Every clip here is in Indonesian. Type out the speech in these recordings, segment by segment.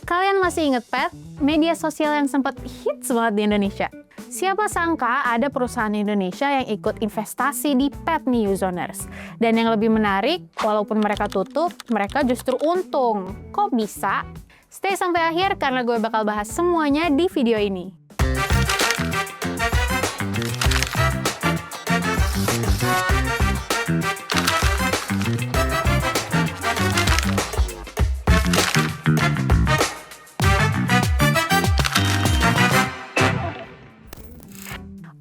Kalian masih inget Pet? Media sosial yang sempat hits banget di Indonesia. Siapa sangka ada perusahaan Indonesia yang ikut investasi di Pet nih, Uzoners. Dan yang lebih menarik, walaupun mereka tutup, mereka justru untung. Kok bisa? Stay sampai akhir karena gue bakal bahas semuanya di video ini.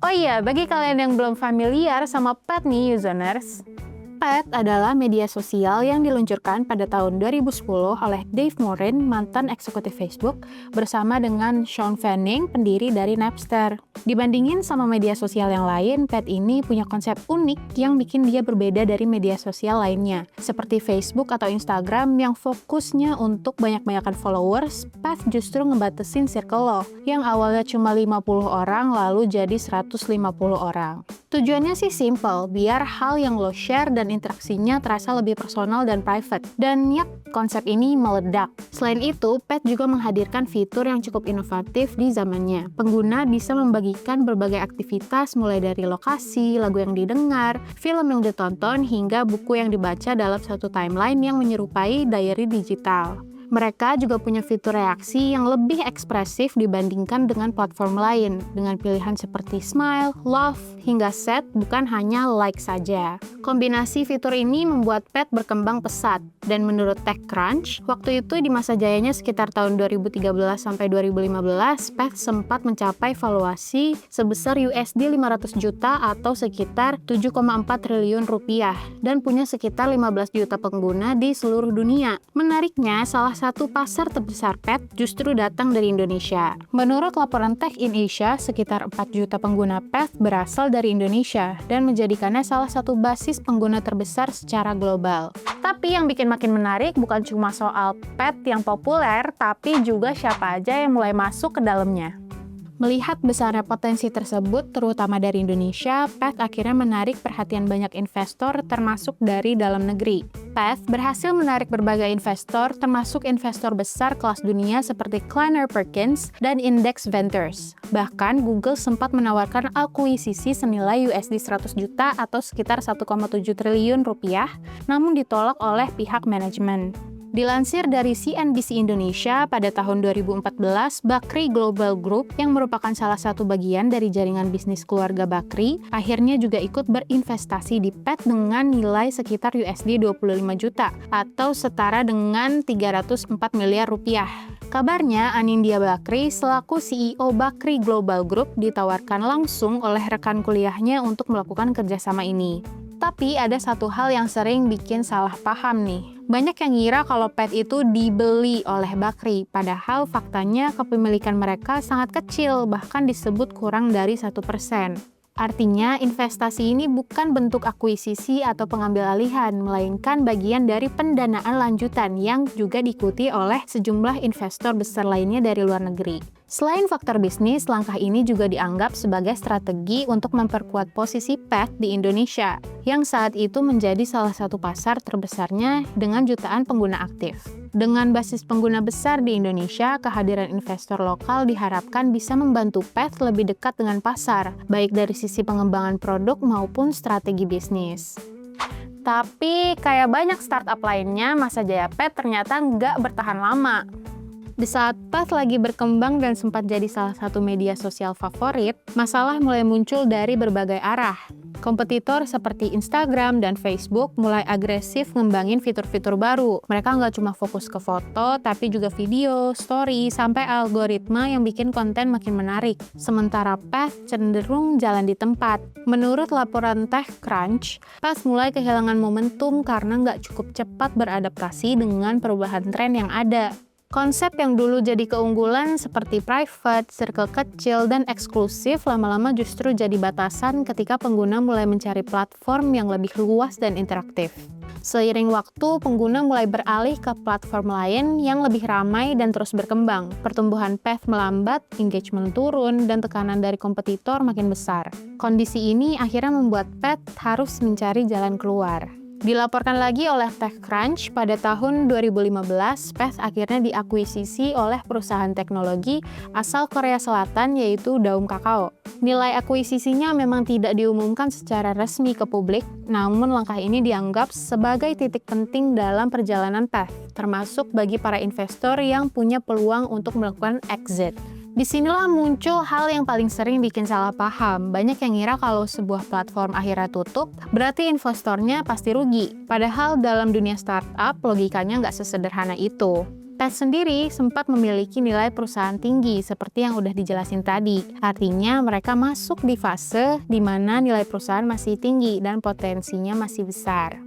Oh iya, bagi kalian yang belum familiar sama Pet nih, Uzoners. Pet adalah media sosial yang diluncurkan pada tahun 2010 oleh Dave Morin, mantan eksekutif Facebook, bersama dengan Sean Fanning, pendiri dari Napster. Dibandingin sama media sosial yang lain, Pet ini punya konsep unik yang bikin dia berbeda dari media sosial lainnya. Seperti Facebook atau Instagram yang fokusnya untuk banyak-banyakan followers, Pet justru ngebatasin circle lo, yang awalnya cuma 50 orang lalu jadi 150 orang. Tujuannya sih simple, biar hal yang lo share dan interaksinya terasa lebih personal dan private. Dan yap, konsep ini meledak. Selain itu, Pet juga menghadirkan fitur yang cukup inovatif di zamannya. Pengguna bisa membagikan berbagai aktivitas mulai dari lokasi, lagu yang didengar, film yang ditonton, hingga buku yang dibaca dalam satu timeline yang menyerupai diary digital. Mereka juga punya fitur reaksi yang lebih ekspresif dibandingkan dengan platform lain, dengan pilihan seperti smile, love, hingga sad, bukan hanya like saja. Kombinasi fitur ini membuat Pet berkembang pesat, dan menurut TechCrunch, waktu itu di masa jayanya sekitar tahun 2013 sampai 2015, Pet sempat mencapai valuasi sebesar USD 500 juta atau sekitar 7,4 triliun rupiah, dan punya sekitar 15 juta pengguna di seluruh dunia. Menariknya, salah satu pasar terbesar Pet justru datang dari Indonesia. Menurut laporan Tech in Asia, sekitar 4 juta pengguna Pet berasal dari Indonesia dan menjadikannya salah satu basis pengguna terbesar secara global. Tapi yang bikin makin menarik bukan cuma soal Pet yang populer, tapi juga siapa aja yang mulai masuk ke dalamnya. Melihat besarnya potensi tersebut, terutama dari Indonesia, Pet akhirnya menarik perhatian banyak investor termasuk dari dalam negeri. Pet berhasil menarik berbagai investor termasuk investor besar kelas dunia seperti Kleiner Perkins dan Index Ventures. Bahkan Google sempat menawarkan akuisisi senilai USD 100 juta atau sekitar 1,7 triliun rupiah, namun ditolak oleh pihak manajemen. Dilansir dari CNBC Indonesia, pada tahun 2014, Bakri Global Group yang merupakan salah satu bagian dari jaringan bisnis keluarga Bakri, akhirnya juga ikut berinvestasi di Pet dengan nilai sekitar USD 25 juta atau setara dengan 304 miliar rupiah. Kabarnya, Anindya Bakri selaku CEO Bakri Global Group ditawarkan langsung oleh rekan kuliahnya untuk melakukan kerjasama ini. Tapi ada satu hal yang sering bikin salah paham nih. Banyak yang ngira kalau Pet itu dibeli oleh Bakri, padahal faktanya kepemilikan mereka sangat kecil, bahkan disebut kurang dari 1%. Artinya, investasi ini bukan bentuk akuisisi atau pengambil alihan, melainkan bagian dari pendanaan lanjutan yang juga diikuti oleh sejumlah investor besar lainnya dari luar negeri. Selain faktor bisnis, langkah ini juga dianggap sebagai strategi untuk memperkuat posisi Pet di Indonesia, yang saat itu menjadi salah satu pasar terbesarnya dengan jutaan pengguna aktif. Dengan basis pengguna besar di Indonesia, kehadiran investor lokal diharapkan bisa membantu Pet lebih dekat dengan pasar, baik dari sisi pengembangan produk maupun strategi bisnis. Tapi, kayak banyak startup lainnya, masa jaya Pet ternyata nggak bertahan lama. Di saat Pet lagi berkembang dan sempat jadi salah satu media sosial favorit, masalah mulai muncul dari berbagai arah. Kompetitor seperti Instagram dan Facebook mulai agresif ngembangin fitur-fitur baru. Mereka nggak cuma fokus ke foto, tapi juga video, story, sampai algoritma yang bikin konten makin menarik. Sementara Pet cenderung jalan di tempat. Menurut laporan TechCrunch, Pet mulai kehilangan momentum karena nggak cukup cepat beradaptasi dengan perubahan tren yang ada. Konsep yang dulu jadi keunggulan seperti private, circle kecil, dan eksklusif lama-lama justru jadi batasan ketika pengguna mulai mencari platform yang lebih luas dan interaktif. Seiring waktu, pengguna mulai beralih ke platform lain yang lebih ramai dan terus berkembang. Pertumbuhan Pet melambat, engagement turun, dan tekanan dari kompetitor makin besar. Kondisi ini akhirnya membuat Pet harus mencari jalan keluar. Dilaporkan lagi oleh TechCrunch, pada tahun 2015, Path akhirnya diakuisisi oleh perusahaan teknologi asal Korea Selatan yaitu Daum Kakao. Nilai akuisisinya memang tidak diumumkan secara resmi ke publik, namun langkah ini dianggap sebagai titik penting dalam perjalanan Path, termasuk bagi para investor yang punya peluang untuk melakukan exit. Disinilah muncul hal yang paling sering bikin salah paham. Banyak yang ngira kalau sebuah platform akhirnya tutup, berarti investornya pasti rugi. Padahal dalam dunia startup, logikanya nggak sesederhana itu. Path sendiri sempat memiliki nilai perusahaan tinggi, seperti yang udah dijelasin tadi. Artinya mereka masuk di fase di mana nilai perusahaan masih tinggi dan potensinya masih besar.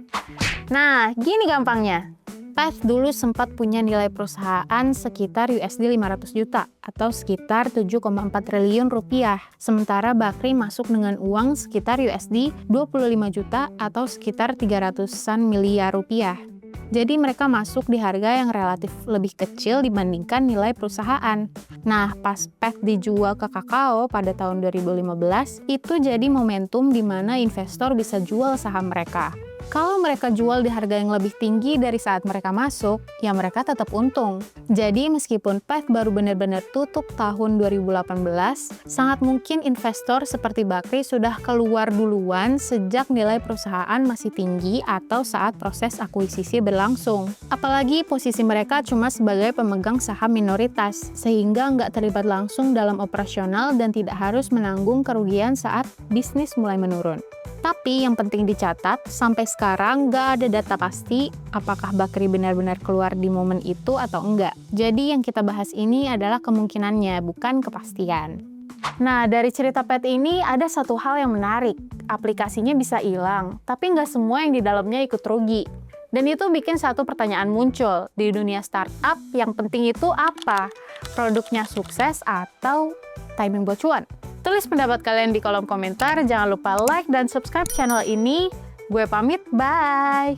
Nah, gini gampangnya. Path dulu sempat punya nilai perusahaan sekitar USD 500 juta atau sekitar 7,4 triliun rupiah. Sementara Bakri masuk dengan uang sekitar USD 25 juta atau sekitar 300-an miliar rupiah. Jadi mereka masuk di harga yang relatif lebih kecil dibandingkan nilai perusahaan. Nah, pas Path dijual ke Kakao pada tahun 2015, itu jadi momentum di mana investor bisa jual saham mereka. Kalau mereka jual di harga yang lebih tinggi dari saat mereka masuk, ya mereka tetap untung. Jadi meskipun Path baru benar-benar tutup tahun 2018, sangat mungkin investor seperti Bakri sudah keluar duluan sejak nilai perusahaan masih tinggi atau saat proses akuisisi berlangsung. Apalagi posisi mereka cuma sebagai pemegang saham minoritas, sehingga nggak terlibat langsung dalam operasional dan tidak harus menanggung kerugian saat bisnis mulai menurun. Tapi yang penting dicatat, sampai sekarang nggak ada data pasti apakah Bakri benar-benar keluar di momen itu atau enggak. Jadi yang kita bahas ini adalah kemungkinannya, bukan kepastian. Nah, dari cerita Path ini ada satu hal yang menarik. Aplikasinya bisa hilang, tapi nggak semua yang di dalamnya ikut rugi. Dan itu bikin satu pertanyaan muncul. Di dunia startup, yang penting itu apa? Produknya sukses atau timing buat cuan? Tulis pendapat kalian di kolom komentar, jangan lupa like dan subscribe channel ini. Gue pamit, bye!